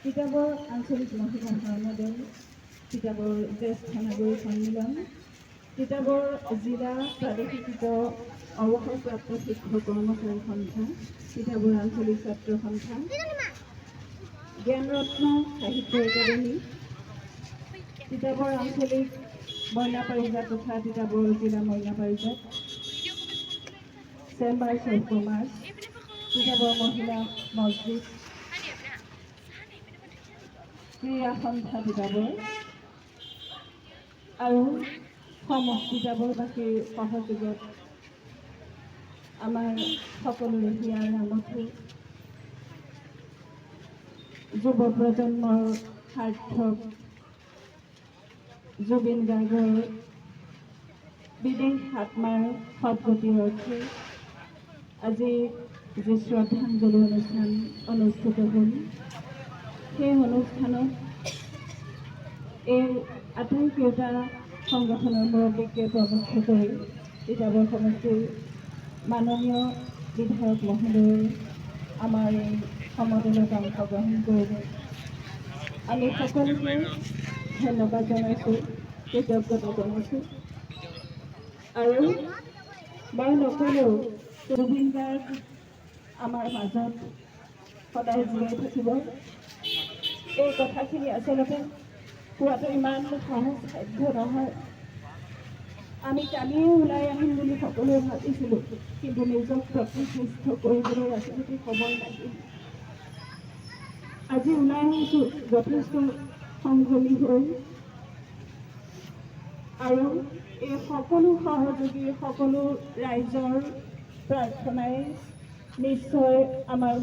তিতাবৰ আঞ্চলিক মহিলা ধৰ্মদল, তিতাবৰ জ্যেষ্ঠ নাগৰিক সন্মিলন, তিতাবৰ জিলা প্ৰাদেশিকৃত অৱসৰপ্ৰাপ্ত শিক্ষক কৰ্মচাৰী সন্থা, তিতাবৰ আঞ্চলিক ছাত্ৰ সন্থা, জ্ঞানৰত্ন সাহিত্য একাডেমী, তিতাবৰ আঞ্চলিক মইনা পাৰিজাত তথা তিতাবৰ জিলা Moina Parijat, chambers of commerce, Titabar মহিলা মছজিদ, ক্ৰীড়া সন্থা তিতাবৰ আৰু তিতাবৰবাসীৰ সহযোগত আমাৰ সকলোৰে হিয়াৰ নামতো যুৱ প্ৰজন্মৰ সাৰ্থক জুবিন গাৰ্গৰ বিদেশ আত্মাৰ সদ্গতিৰ অৰ্থে আজি যি শ্ৰদ্ধাঞ্জলি অনুষ্ঠান অনুষ্ঠিত হ'ল, সেই অনুষ্ঠানত এই আটাইকেইটা সংগঠনৰ মুৰব্বীকে প্ৰমুখ্য কৰি তিতাবৰ সমষ্টিৰ মাননীয় বিধায়ক মহোদয়ে আমাৰ এই সমদলত অংশগ্ৰহণ কৰিলে। আমি সকলোকে ধন্যবাদ জনাইছোঁ, কৃতজ্ঞতা জনাইছোঁ। আৰু মই নকলেও জুবিন গাৰ্গ আমাৰ মাজত সদায় জীয়াই থাকিব। এই কথাখিনি আচলতে কোৱাটো ইমান সহজসাধ্য নহয়। আমি কালিয়ে ওলাই আহিম বুলি সকলোৱে ভাবিছিলোঁ, কিন্তু নিজক প্ৰতিষ্ঠিত কৰিবলৈ আচলতে সময় লাগিল। আজি ওলাই আহিছোঁ যথেষ্ট সংযমী হৈ, আৰু এই সকলো সহযোগী সকলো ৰাইজৰ প্ৰাৰ্থনাই নিশ্চয় আমাৰ